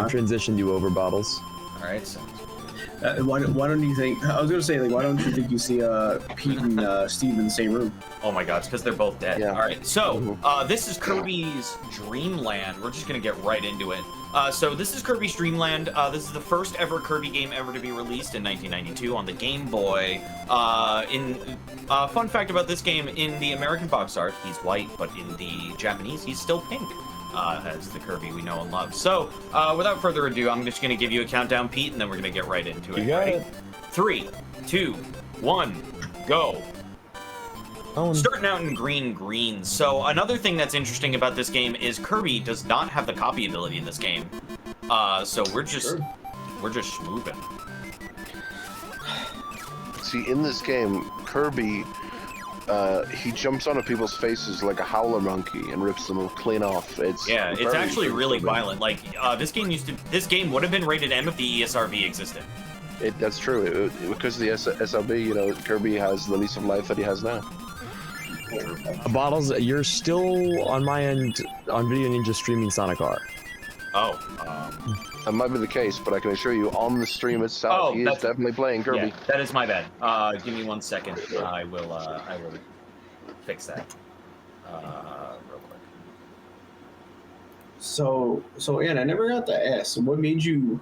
transitioned you over, Bottles. All right. So. Why don't you think? I was gonna say, like, why don't you think you see Pete and Steve in the same room? Oh my God, it's because they're both dead. Yeah. All right, so this is Kirby's Dreamland. We're just gonna get right into it. So this is Kirby's Dreamland. This is the first ever Kirby game ever to be released in 1992 on the Game Boy. Fun fact about this game, in the American box art, he's white, but in the Japanese, he's still pink. As the Kirby we know and love. So, without further ado, I'm just going to give you a countdown, Pete, and then we're going to get right into it. You got it. 3, 2, 1, go. Starting out in green. So, another thing that's interesting about this game is Kirby does not have the copy ability in this game. So we're just moving. See, in this game, Kirby, he jumps onto people's faces like a howler monkey and rips them clean off. It's actually really violent. Like this game would have been rated M if the ESRB existed. That's true. Because of the SLB, you know, Kirby has the lease of life that he has now. Bottles, you're still on my end on Video Ninja streaming Sonic R. Oh. That might be the case, but I can assure you, on the stream itself, he is definitely playing Kirby. Yeah, that is my bad. Give me 1 second. I will fix that real quick. So Ann, I never got to ask, what made you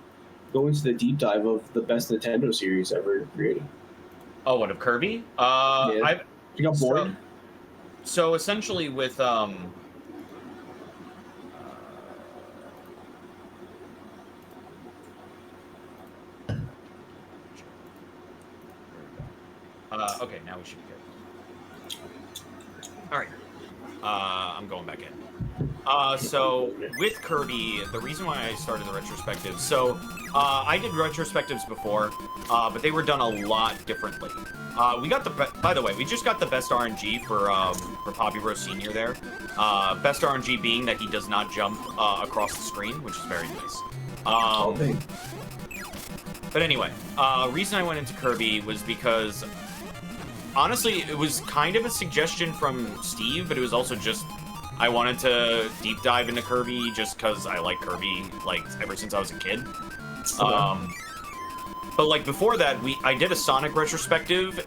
go into the deep dive of the best Nintendo series ever created? Oh, what, of Kirby? Yeah. You got bored? So essentially with okay, now we should be good. All right, I'm going back in. So with Kirby, the reason why I started the retrospectives, so I did retrospectives before, but they were done a lot differently. We got by the way, we just got the best RNG for Poppy Rose Senior there. Best RNG being that he does not jump across the screen, which is very nice. But anyway, reason I went into Kirby was because honestly, it was kind of a suggestion from Steve, but it was also just I wanted to deep dive into Kirby just because I like Kirby, like, ever since I was a kid. But, like, before that, I did a Sonic retrospective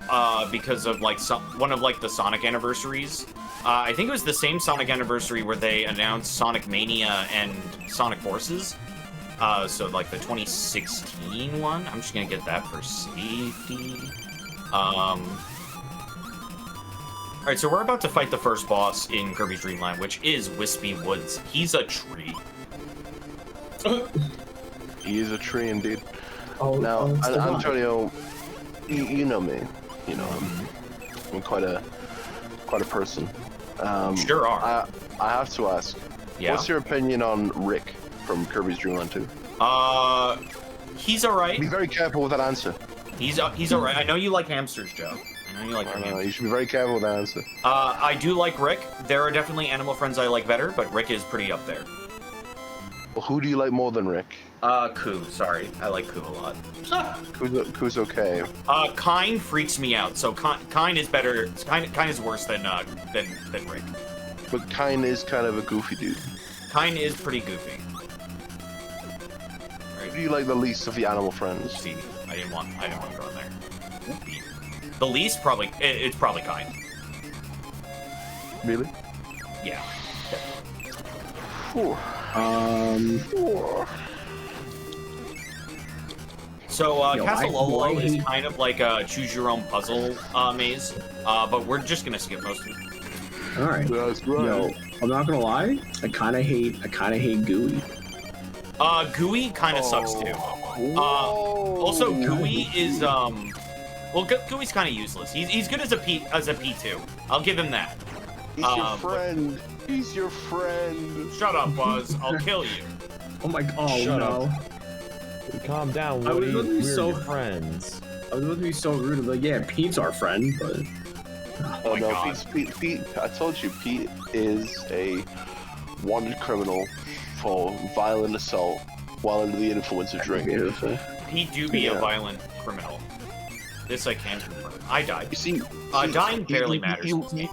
because of, like, one of, like, the Sonic anniversaries. I think it was the same Sonic anniversary where they announced Sonic Mania and Sonic Forces. So, like, the 2016 one. I'm just gonna get that for safety. Alright, so we're about to fight the first boss in Kirby's Dreamland, which is Wispy Woods. He's a tree. He is a tree indeed. Now, Antonio, you know me. You know, I'm quite a person. Sure are. I have to ask, what's your opinion on Rick from Kirby's Dreamland 2? He's alright. Be very careful with that answer. He's alright. I know you like hamsters, Joe. I know you like hamsters. You should be very careful with that answer. I do like Rick. There are definitely animal friends I like better, but Rick is pretty up there. Well, who do you like more than Rick? Koo. Sorry, I like Koo a lot. Koo's okay. Kine freaks me out. So Kine is better. Kine is worse than Rick. But Kine is kind of a goofy dude. Kine is pretty goofy. Who do you like the least of the animal friends? See, I didn't want to go in there. The least probably it's probably Kine. Really? Yeah. Whew. So Castle Lolo is kind of like a choose your own puzzle maze, but we're just gonna skip most of it. All right. That's right. Yo, I'm not gonna lie. I kind of hate Gooey. Gooey kind of sucks too. Also, Gooey is well, Gooey's kind of useless. He's good as a P2. I'll give him that. He's your friend. He's your friend. Shut up, Buzz. I'll kill you. Oh my god. Shut no. up. Calm down, Woody. We're your friends. I was about to be so rude. I'm like, yeah, Pete's our friend, but. Oh no, God. Pete. I told you, Pete is a wanted criminal for violent assault while under the influence of drink. Beautiful. He do be a violent criminal. This I can confirm. I died. You see, dying barely matters.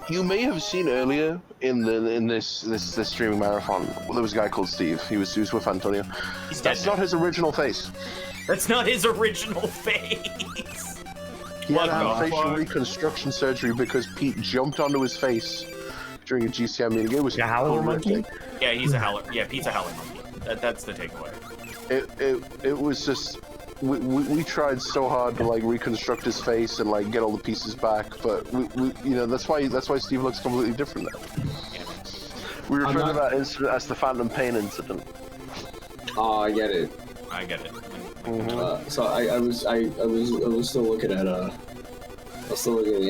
You may have seen earlier in this streaming marathon, there was a guy called Steve. He was with Antonio. He's dead. That's not his original face. That's not his original face. He had to have facial reconstruction surgery because Pete jumped onto his face during a GCM meeting. It was a howler monkey. Yeah, he's a howler. Yeah, Pete's a howler monkey. That's the takeaway. It was just we tried so hard to like reconstruct his face and like get all the pieces back, but we you know that's why Steve looks completely different now. Yeah. We refer to that incident as the Phantom Pain incident. Oh, I get it. I get it. So I was still looking at the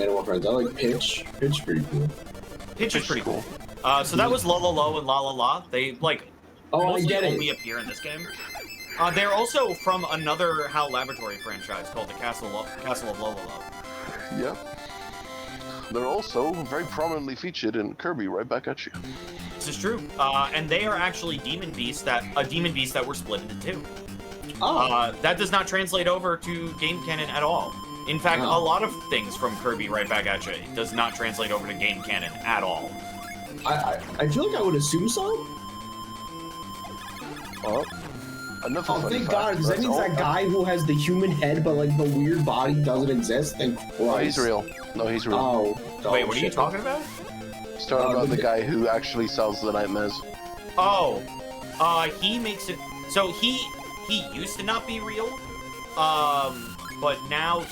Animal Friends. I like Pitch. Pitch pretty cool. Pitch is pretty cool. So that was La La La and La La La. They like mostly only appear in this game. They're also from another HAL Laboratory franchise called the Castle of La La La. Yep. They're also very prominently featured in Kirby Right Back at You. This is true. And they are actually demon beasts that were split into two. Oh. That does not translate over to game canon at all. In fact, a lot of things from Kirby Right Back at You does not translate over to game canon at all. I feel like I would assume so. Oh, thank God, because that means that guy who has the human head but like the weird body doesn't exist. Thank Christ. No, he's real. No, he's real. Oh. Wait, what are you talking about? He's talking about the guy who actually sells the nightmares. Oh, he makes it so he used to not be real, but now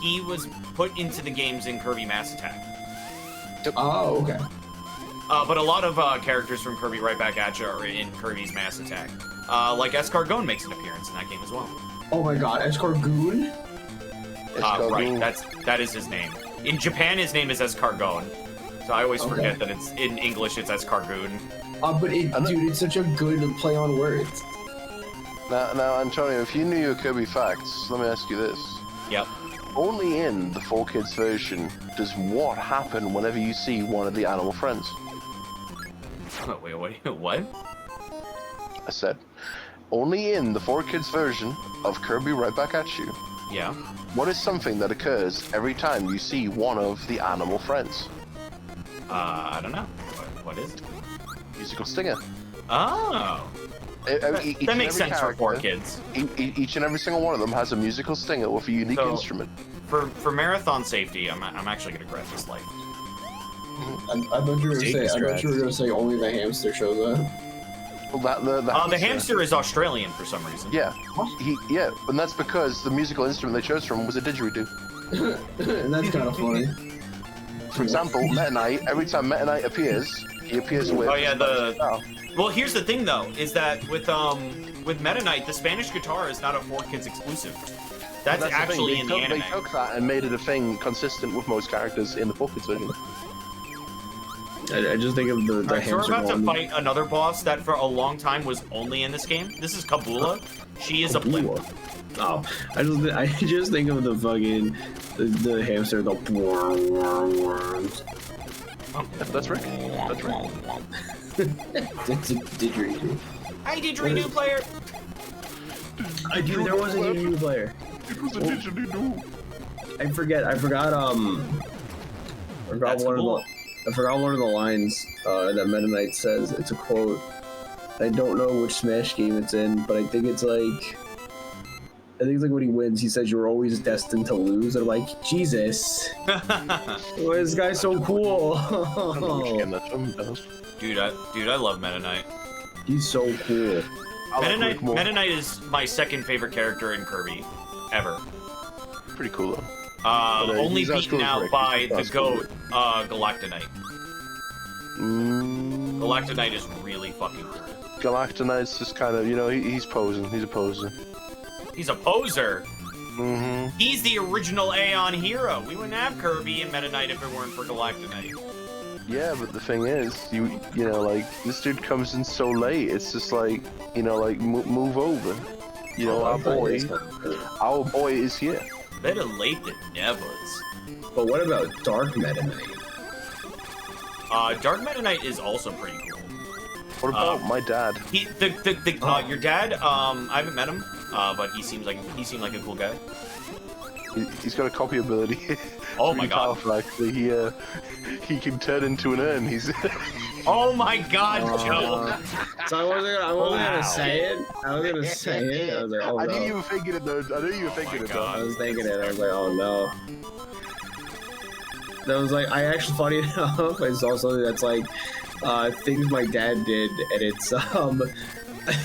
he was put into the games in Kirby Mass Attack. Oh, okay. But a lot of characters from Kirby Right Back at You are in Kirby's Mass Attack. Like Escargot makes an appearance in that game as well. Oh my God, Escargoon? Right, that is his name. In Japan, his name is Escargon. So I always forget that it's in English it's Escargoon. Dude, it's such a good play on words. Now, Antonio, if you knew your Kirby facts, let me ask you this. Yep. Only in the 4Kids version does what happen whenever you see one of the animal friends. Wait, what? I said, only in the 4Kids version of Kirby Right Back at You. Yeah. What is something that occurs every time you see one of the animal friends? I don't know. What is it? Musical stinger. Oh. That makes sense for 4Kids. Each and every single one of them has a musical stinger with a unique instrument. For marathon safety, I'm actually gonna grab this light. I thought you were gonna say only the hamster shows up. Well, the hamster is Australian for some reason. Yeah, and that's because the musical instrument they chose from was a didgeridoo. And that's kind of funny. For example, Meta Knight. Every time Meta Knight appears, he appears with. Oh yeah, Well, here's the thing though, is that with Meta Knight, the Spanish guitar is not a 4Kids exclusive. That's actually in the anime. They took that and made it a thing consistent with most characters in the 4Kids version. I just think of the hamster. So we're about to fight another boss that for a long time was only in this game. This is Kabula. She is a blimp. Oh, I just think of the fucking the hamster, the worms. That's Rick. That's Rick. That's a didgeridoo. Hi, didgeridoo player. There was a didgeridoo player. It was a didgeridoo. I forgot one of the lines that Meta Knight says. It's a quote. I don't know which Smash game it's in, but I think it's like when he wins, he says you're always destined to lose. And I'm like, Jesus, why is this guy so cool? Dude, I love Meta Knight. He's so cool. Meta Knight is my second favorite character in Kirby, ever. Pretty cool though. Only beaten out by the GOAT, Galactonite. Galactonite is really fucking cool. Galactonite's just kind of, he's posing. He's a poser. He's a poser? Mm-hmm. He's the original Aeon hero. We wouldn't have Kirby and Meta Knight if it weren't for Galactonite. Yeah, but the thing is, like, this dude comes in so late, it's just like, move over. Our boy is here. Better late than never. But what about Dark Meta Knight? Dark Meta Knight is also pretty cool. What about my dad? Your dad, I haven't met him, but he seemed like a cool guy. He's got a copy ability. Oh my god. Powerful, actually. He can turn into an urn. He's. Oh my god, Joe. So I wasn't gonna say it. I was gonna say it. I was like, oh I no. knew you were thinking it, though. I knew you were thinking it, though. I was thinking it. I was like, oh no. That was like, I actually, funny enough, I saw something that's like, things my dad did, and it's,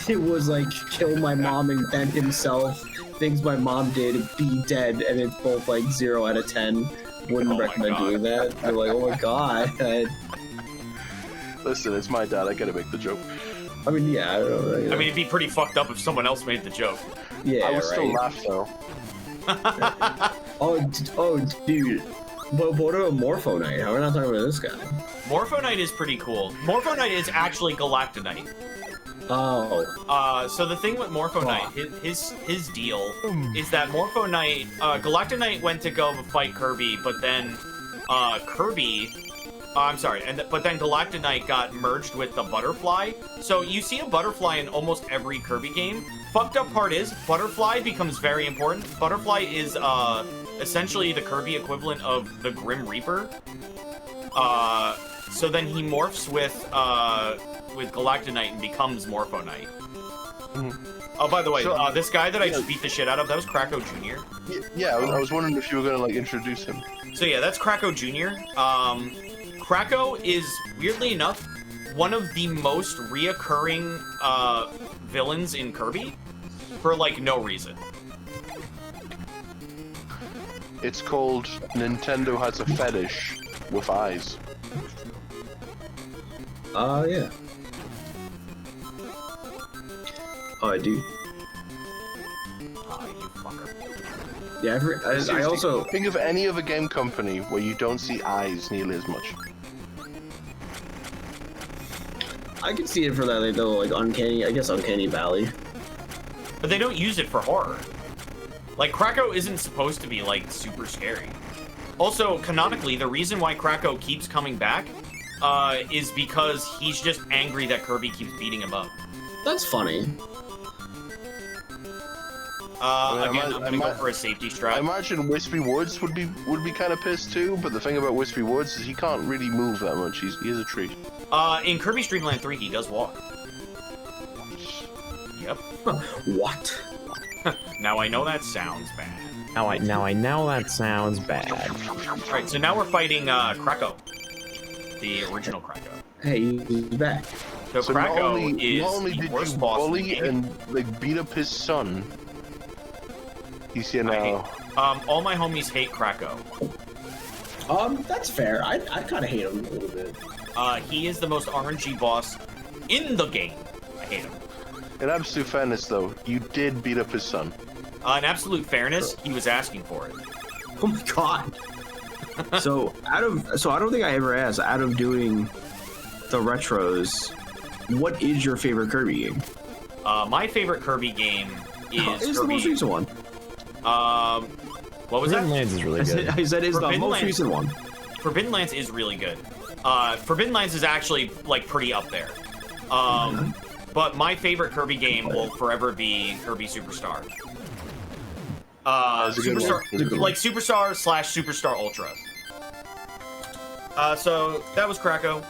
it was like, kill my mom and then himself. Things my mom did, be dead, and it's both like 0 out of 10. Wouldn't recommend doing that. They're like, oh my god. Listen, it's my dad. I gotta make the joke. I mean, yeah, I don't know. I mean, it'd be pretty fucked up if someone else made the joke. Yeah, I would right. still laugh though. Oh, dude. But what about Morpho Knight? How are we not talking about this guy? Morpho Knight is pretty cool. Morpho Knight is actually Galactonite. Oh. So the thing with Morpho Knight, his deal is that Morpho Knight, Galactonite went to go fight Kirby, but then but then Galactonite got merged with the Butterfly. So you see a Butterfly in almost every Kirby game. Fucked up part is, Butterfly becomes very important. Butterfly is essentially the Kirby equivalent of the Grim Reaper. So then he morphs with Galactonite and becomes Morpho Knight. Oh, by the way, So, this guy that I just beat the shit out of, that was Krako Jr. Yeah, I was wondering if you were gonna like introduce him. So yeah, that's Krako Jr. Krako is, weirdly enough, one of the most reoccurring villains in Kirby for like no reason. It's called Nintendo has a fetish with eyes. Yeah. Oh, I do. You fucker. Yeah, I also... Think of any other game company where you don't see eyes nearly as much. I can see it for that, though, like, Uncanny Valley. But they don't use it for horror. Like, Krako isn't supposed to be, like, super scary. Also, canonically, the reason why Krako keeps coming back is because he's just angry that Kirby keeps beating him up. That's funny. Again, I'm gonna go for a safety strat. I imagine Wispy Woods would be kind of pissed too, but the thing about Wispy Woods is he can't really move that much. He is a tree. In Kirby's Dreamland 3, he does walk. Yep. What? Now I know that sounds bad. Now I know that sounds bad. Alright, so now we're fighting Krako. The original Krako. Hey, he's back. So Krako not only is the did worst you boss in the bully game. and like beat up his son, he's here now. All my homies hate Krako. That's fair. I kind of hate him a little bit. He is the most RNG boss in the game. I hate him. In absolute fairness, though, you did beat up his son. In absolute fairness, he was asking for it. Oh my god. So I don't think I ever asked, out of doing the retros, what is your favorite Kirby game? My favorite Kirby game is It's the Kirby. most recent one. What was that? Dreamland is really good. I said it's the Forbidden most Lands. recent one. Forbidden Lands is really good. Forbidden Lands is actually like pretty up there. But my favorite Kirby game will forever be Kirby Superstar. Superstar, like Superstar / Superstar Ultra. So that was Krako.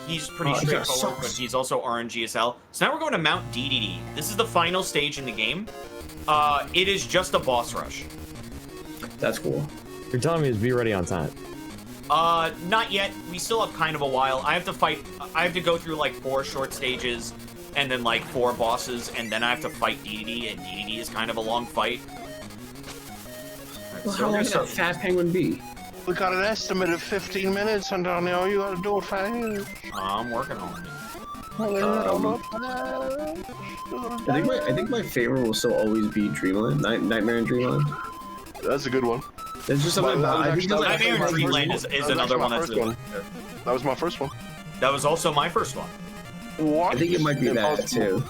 He's pretty straightforward, but he's also RNG as hell. So now we're going to Mount DDD. This is the final stage in the game. It is just a boss rush. That's cool. You're telling me to be ready on time. Not yet. We still have kind of a while. I have to go through like 4 short stages and then like 4 bosses, and then I have to fight DDD, and DDD is kind of a long fight. Well, how long does that fat penguin be? We got an estimate of 15 minutes, Antonio. You gotta do it fast. I'm working on it. I think my favorite will still always be Dreamland. Nightmare in Dreamland. That's a good one. It's just something about it. Nightmare in Dreamland is another one that's really good. That was my first one. That was also my first one. What? I think it might be that too.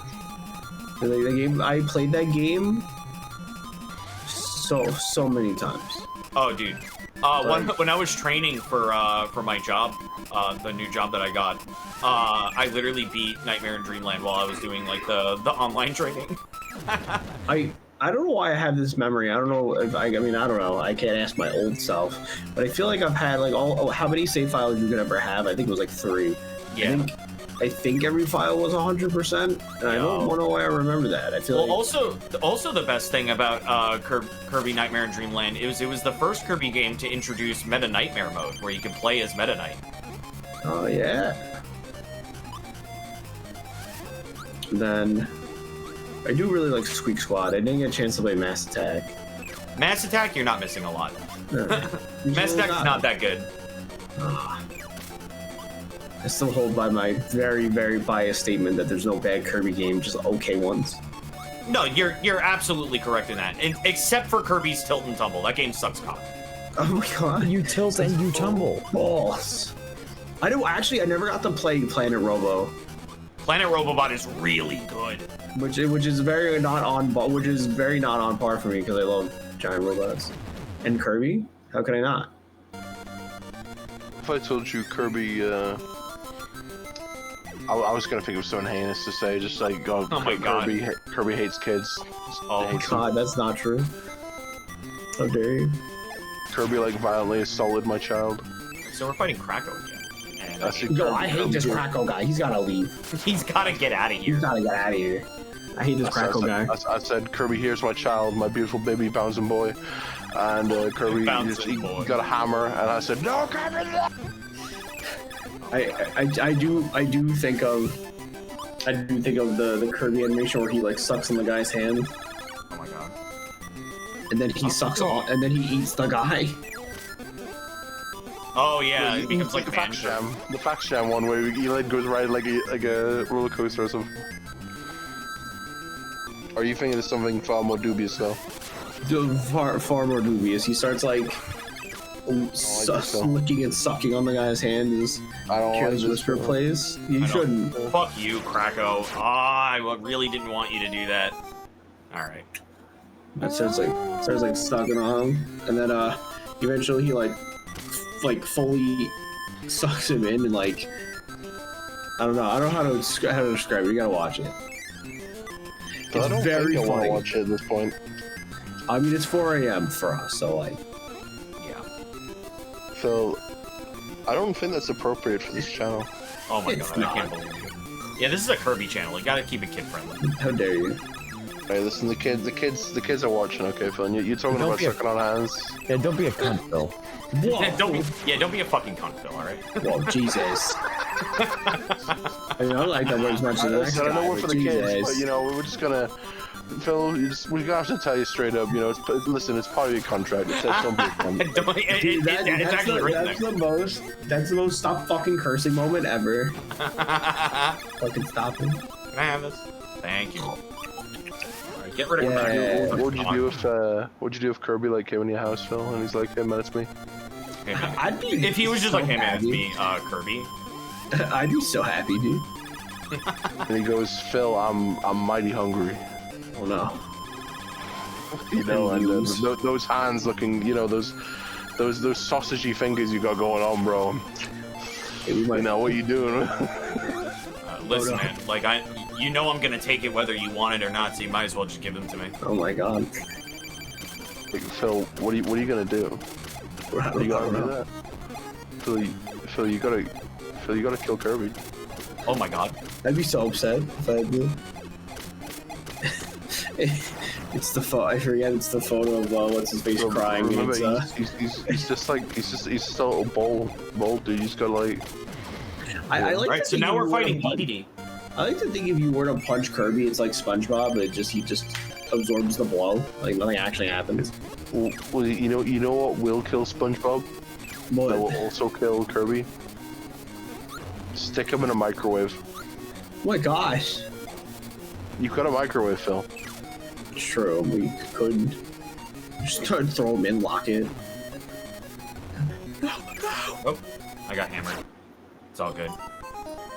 The game, I played that game so many times. Oh, dude. When I was training for my job, the new job that I got, I literally beat Nightmare in Dreamland while I was doing like the online training. I don't know why I have this memory. I don't know if I mean, I don't know. I can't ask my old self, but I feel like I've had like how many save files you could ever have? I think it was like 3. Yeah. I think every file was 100%, and I don't know why I remember that. I feel also the best thing about Kirby Nightmare and Dreamland is it was the first Kirby game to introduce Meta Nightmare mode, where you can play as Meta Knight. Oh yeah. Then I do really like Squeak Squad. I didn't get a chance to play Mass Attack. Mass Attack, you're not missing a lot. No. Mass Attack is not that good. I still hold by my very, very biased statement that there's no bad Kirby game, just okay ones. No, you're absolutely correct in that. Except for Kirby's Tilt and Tumble. That game sucks cock. Oh my god. You tilt and you tumble. Balls. I never got to play Planet Robo. Planet Robobot is really good. Which is very not on par for me because I love giant robots. And Kirby? How can I not? If I told you Kirby, I was gonna think of something heinous to say, just like, God, oh my God. Kirby hates kids. Oh my god, that's not true. How dare you? Kirby like violently assaulted my child. So we're fighting Kracko again. I hate this Kracko guy. He's gotta leave. He's gotta get out of here. He's gotta get out of here. I hate this Kracko guy. I said, Kirby, here's my child, my beautiful baby bouncing boy. And Kirby he got a hammer, and I said, no, Kirby! I do think of the Kirby animation where he like sucks on the guy's hand. Oh my god. And then he sucks on, and then he eats the guy. Oh yeah, it becomes like the Fax Jam one where he like goes right like a roller coaster or something. Are you thinking of something far more dubious though? Far more dubious. He starts like licking and sucking on the guy's hand as Careless Whisper plays. You shouldn't. Fuck you, Kracko. I really didn't want you to do that. All right. That starts like sucking on him, and then eventually he like fully sucks him in, and like I don't know how to describe it. You gotta watch it. It's very funny. I want to watch it at this point. I mean, it's 4 a.m. for us, so like, yeah. So, I don't think that's appropriate for this channel. Oh my god, I can't believe it. Yeah, this is a Kirby channel. You gotta keep it kid friendly. How dare you? Hey, listen, the kids are watching. Okay, Phil, you're talking about sucking on hands. Yeah, don't be a cunt, Phil. don't be a fucking cunt, Phil. All right. Whoa, Jesus. I mean, I like that word as much as the next guy. I know we're for the kids, but you know, we're just gonna. Phil, we're gonna have to tell you straight up. You know, listen, it's part of your contract. It says don't be a cunt. That's the most stop fucking cursing moment ever. Fucking stop it. Can I have this? Thank you. Get rid of Kracko. What'd you do if Kirby like came in your house, Phil, and he's like, "Hey man, it's me." Hey, man. If he was just like, "Hey man, it's me, Kirby." I'd be so happy, dude. And he goes, "Phil, I'm mighty hungry." Oh no. You know, and those hands looking, you know, those sausagey fingers you got going on, bro. Hey, you know what you doing? Listen, man, like you know I'm gonna take it whether you want it or not, so you might as well just give them to me. Oh my god. Like, Phil, what are you gonna do? Are you gonna do that? Phil, you gotta kill Kirby. Oh my god. I'd be so upset if I did. It's the photo. I forget. It's the photo of what's his face crying. Remember, he's just a little bold dude. He's got like. I like. Right. So now we're fighting DDD. I like to think if you were to punch Kirby, it's like SpongeBob, but he just absorbs the blow. Like nothing actually happens. Well, you know what will kill SpongeBob? What? That will also kill Kirby. Stick him in a microwave. Oh my gosh. You've got a microwave, Phil. True, we could just throw him in, lock it. Oh, I got hammered. It's all good.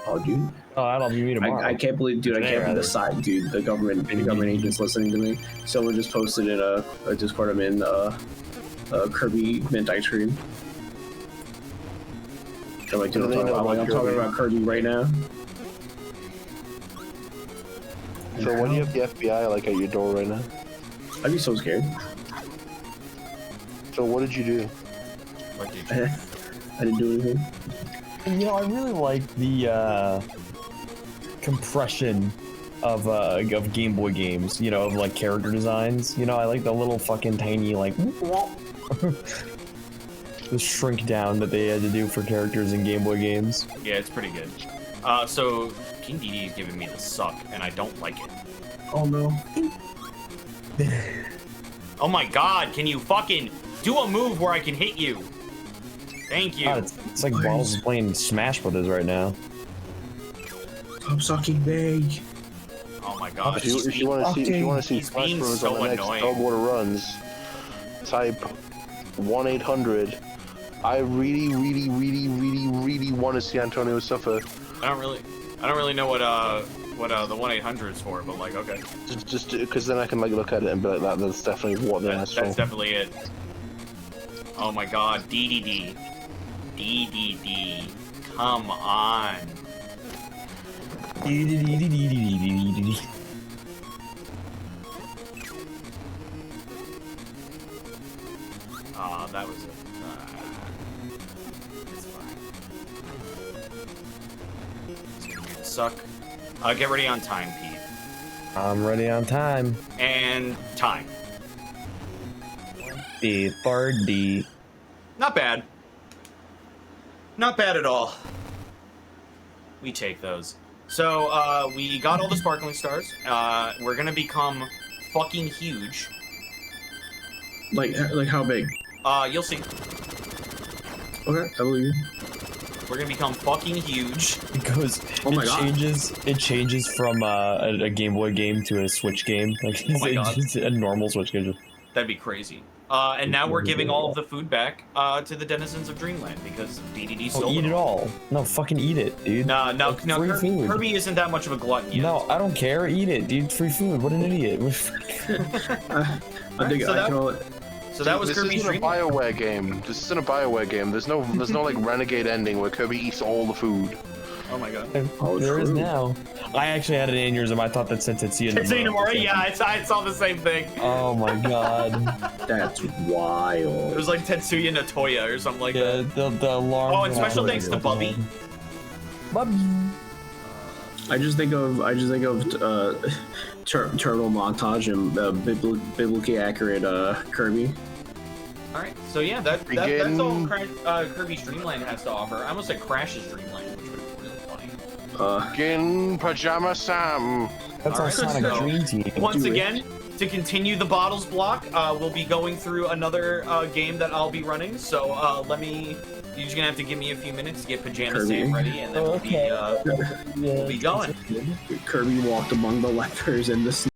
Oh, dude. Oh, that'll be me tomorrow. I can't believe, dude. I can't believe the side, dude. The government agent's listening to me. Someone just posted in a Discord. I'm in Kirby mint ice cream. I'm like, dude, I'm talking about Kirby right now. So when you have the FBI like at your door right now? I'd be so scared. So what did you do? What did you? I didn't do anything. You know, I really like the compression of Game Boy games. You know, of like character designs. You know, I like the little fucking tiny like the shrink down that they had to do for characters in Game Boy games. Yeah, it's pretty good. So King Dedede is giving me the suck, and I don't like it. Oh no. Oh my god, can you fucking do a move where I can hit you? Thank you. God, it's like Balls is playing Smash Brothers right now. Stop sucking big. Oh my god. If you want to see He's Smash being Bros so on the next annoying. Dogwater runs, type 1-800. I really want to see Antonio suffer. I don't really know what the 1-800 is for, but like, okay. Just because then I can like look at it and be like, that's definitely what they're That's asking. definitely it. Oh my god, DDD. DDD. Come on. That was it. It's fine. It's gonna suck. Get ready on time, Pete. I'm ready on time. And time. The party. Not bad. Not bad at all. We take those. So, we got all the sparkling stars. We're gonna become fucking huge. Like how big? You'll see. Okay, I believe you. We're gonna become fucking huge. It goes. Oh my God. It changes from a Game Boy game to a Switch game. Like Oh my God. it's a normal Switch game. That'd be crazy. And now we're giving all of the food back to the denizens of Dreamland because DDD stole Eat it all. No, fucking eat it, dude. No, It's free food. Kirby isn't that much of a glutton yet. No, I don't care. Eat it, dude. Free food. What an idiot. I think so I can only. So that was This Kirby's isn't a Dreamland. BioWare game. This isn't a BioWare game. There's no like renegade ending where Kirby eats all the food. Oh my god. Oh, There is true. now. I actually had an aneurysm. I thought that said Tetsuya Tetsuya Nomura. Nomura, yeah, I saw the same thing. Oh my god. That's It wild. was like Tetsuya Natoya or something like Yeah, that. the alarm. Oh, and special thanks to Bubby. Bubby. I just think of turtle montage and biblically accurate Kirby. Alright, so yeah, that's all Kirby's Dreamland has to offer. I almost said Crash's Dreamland, which would be really funny. Gin Pajama Sam. That's Alright, our Sonic so- Dream Team. Once Do it. again, to continue the bottles block, we'll be going through another game that I'll be running. So you're just gonna have to give me a few minutes to get Pajama Kirby. Sam ready, and then we'll be going. Kirby walked among the lepers in the